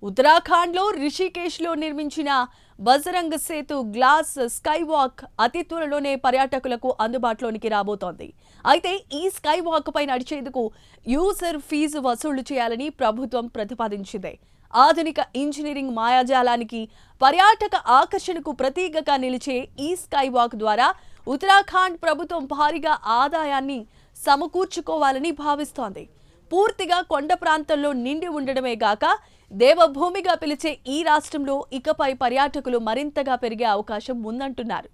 ఉత్తరాఖండ్లో రిషికేశ్లో నిర్మించిన Bajrang Setu glass sky walk అతి త్వరలోనే పర్యాటకులకు అందుబాటులోనికి రాబోతోంది. అయితే ఈ స్కై వాక్ పై నడిచేందుకు యూజర్ ఫీజు వసూలు చేయాలని ప్రభుత్వం ప్రతిపాదించింది. ఆధునిక ఇంజనీరింగ్ మాయాజాలానికి పర్యాటక ఆకర్షణకు ప్రతీకగా నిలిచే ఈ స్కై వాక్ ద్వారా ఉత్తరాఖండ్ ప్రభుత్వం భారీగా ఆదాయాన్ని సమకూర్చుకోవాలని భావిస్తోంది. పూర్తిగా కొండ ప్రాంతంలో నిండి ఉండడమే గాక దేవభూమిగా పిలిచే ఈ రాష్ట్రంలో ఇకపై పర్యాటకులు మరింతగా పెరిగే అవకాశం ఉందంటున్నారు.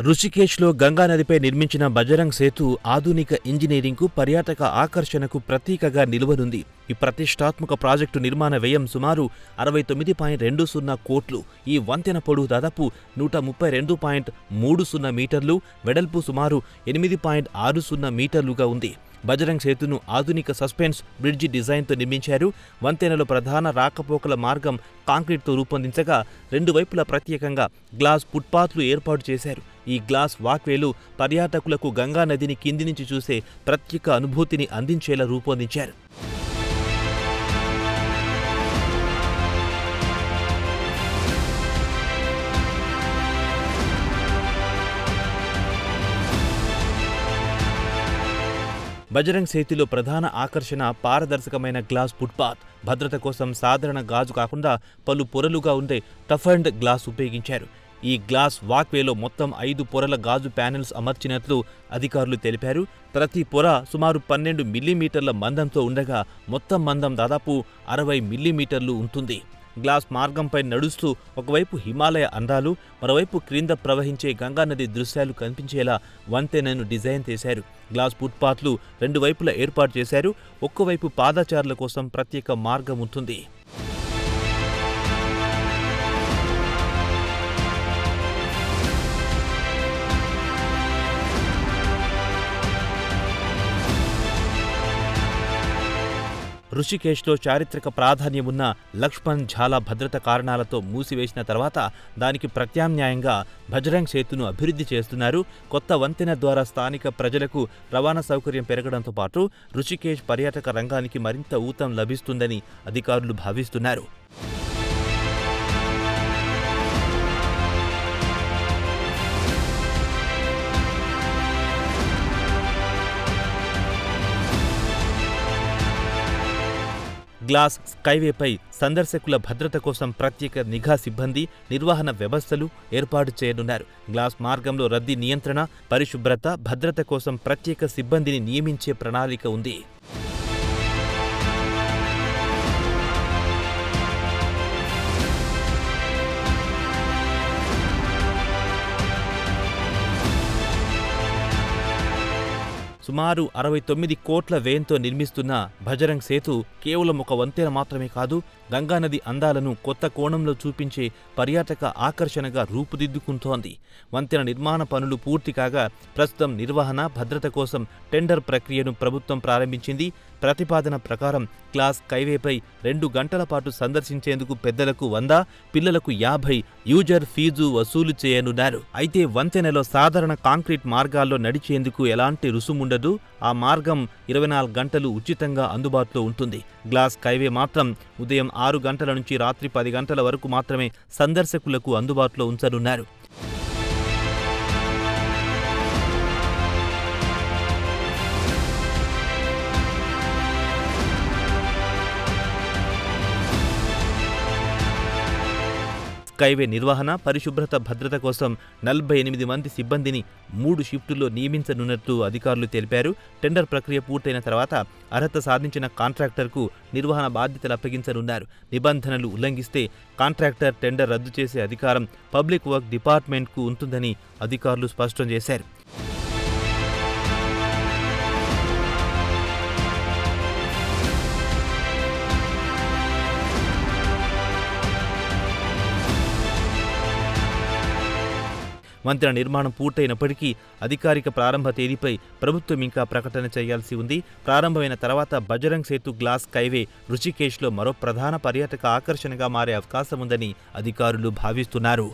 రుషికేశ్లో గంగానదిపై నిర్మించిన బజరంగ్ సేతు ఆధునిక ఇంజనీరింగ్కు పర్యాటక ఆకర్షణకు ప్రతీకగా నిలువనుంది. ఈ ప్రతిష్టాత్మక ప్రాజెక్టు నిర్మాణ వ్యయం సుమారు 69.20 కోట్లు. ఈ వంతెన పొడవు దాదాపు 132.30 మీటర్లు, వెడల్పు సుమారు 8.60 మీటర్లుగా ఉంది. బజరంగ్ సేతును ఆధునిక సస్పెన్స్ బ్రిడ్జి డిజైన్తో నిర్మించారు. వంతెనలో ప్రధాన రాకపోకల మార్గం కాంక్రీట్తో రూపొందించగా రెండు వైపులా ప్రత్యేకంగా గ్లాస్ ఫుట్పాత్లు ఏర్పాటు చేశారు. ఈ గ్లాస్ వాక్వేలు పర్యాటకులకు గంగా నదిని కింది నుంచి చూసే ప్రత్యేక అనుభూతిని అందించేలా రూపొందించారు. బజరంగ్ సేతులో ప్రధాన ఆకర్షణ పారదర్శకమైన గ్లాస్ ఫుట్పాత్. భద్రత కోసం సాధారణ గాజు కాకుండా పలు పొరలుగా ఉండే టఫ్ అండ్ గ్లాస్ ఉపయోగించారు. ఈ గ్లాస్ వాక్వేలో మొత్తం 5 పొరల గాజు ప్యానెల్స్ అమర్చినట్లు అధికారులు తెలిపారు. ప్రతి పొర సుమారు 12 మిల్లీమీటర్ల మందంతో ఉండగా మొత్తం మందం దాదాపు 60 మిల్లీమీటర్లు ఉంటుంది. గ్లాస్ మార్గంపై నడుస్తూ ఒకవైపు హిమాలయ అందాలు, మరోవైపు క్రింద ప్రవహించే గంగానది దృశ్యాలు కనిపించేలా వంతెనను డిజైన్ చేశారు. గ్లాస్ ఫుట్పాత్లు రెండు వైపులా ఏర్పాటు చేశారు. ఒక్కవైపు పాదచారుల కోసం ప్రత్యేక మార్గం ఉంటుంది. రుషికేశ్లో చారిత్రక ప్రాధాన్యమున్న లక్ష్మణ్ ఝాలా భద్రత కారణాలతో మూసివేసిన తర్వాత దానికి ప్రత్యామ్నాయంగా బజరంగ్ సేతును అభివృద్ధి చేస్తున్నారు. కొత్త వంతెన ద్వారా స్థానిక ప్రజలకు రవాణా సౌకర్యం పెరగడంతో పాటు రుషికేశ్ పర్యాటక రంగానికి మరింత ఊతం లభిస్తుందని అధికారులు భావిస్తున్నారు. గ్లాస్ స్కైవేపై సందర్శకుల భద్రత కోసం ప్రత్యేక నిఘా సిబ్బంది, నిర్వహణ వ్యవస్థలు ఏర్పాటు చేయనున్నారు. గ్లాస్ మార్గంలో రద్దీ నియంత్రణ, పరిశుభ్రత, భద్రత కోసం ప్రత్యేక సిబ్బందిని నియమించే ప్రణాళిక ఉంది. సుమారు 69 కోట్ల వ్యయంతో నిర్మిస్తున్న బజరంగ్ సేతు కేవలం ఒక వంతెన మాత్రమే కాదు, గంగానది అందాలను కొత్త కోణంలో చూపించే పర్యాటక ఆకర్షణగా రూపుదిద్దుకుంటోంది. వంతెన నిర్మాణ పనులు పూర్తి కాగా ప్రస్తుతం నిర్వహణ, భద్రత కోసం టెండర్ ప్రక్రియను ప్రభుత్వం ప్రారంభించింది. ప్రతిపాదన ప్రకారం గ్లాస్ స్కైవేపై 2 గంటల పాటు సందర్శించేందుకు పెద్దలకు 100, పిల్లలకు 50 యూజర్ ఫీజు వసూలు చేయనున్నారు. అయితే వంతెనలో సాధారణ కాంక్రీట్ మార్గాల్లో నడిచేందుకు ఎలాంటి రుసుముండదు. ఆ మార్గం 24 గంటలు ఉచితంగా అందుబాటులో ఉంటుంది. గ్లాస్ స్కైవే మాత్రం ఉదయం 6 గంటల నుంచి రాత్రి 10 గంటల వరకు మాత్రమే సందర్శకులకు అందుబాటులో ఉంచనున్నారు. స్కైవే నిర్వహణ, పరిశుభ్రత, భద్రత కోసం 48 మంది సిబ్బందిని 3 షిఫ్టుల్లో నియమించనున్నట్లు అధికారులు తెలిపారు. టెండర్ ప్రక్రియ పూర్తయిన తర్వాత అర్హత సాధించిన కాంట్రాక్టర్కు నిర్వహణ బాధ్యతలు అప్పగించనున్నారు. నిబంధనలు ఉల్లంఘిస్తే కాంట్రాక్టర్ టెండర్ రద్దు చేసే అధికారం పబ్లిక్ వర్క్ డిపార్ట్మెంట్కు ఉంటుందని అధికారులు స్పష్టం చేశారు. వంతెన నిర్మాణం పూర్తయినప్పటికీ అధికారిక ప్రారంభ తేదీపై ప్రభుత్వం ఇంకా ప్రకటన చేయాల్సి ఉంది. ప్రారంభమైన తర్వాత బజరంగ్ సేతు గ్లాస్ స్కైవే రుషికేశ్లో మరో ప్రధాన పర్యాటక ఆకర్షణగా మారే అవకాశం ఉందని అధికారులు భావిస్తున్నారు.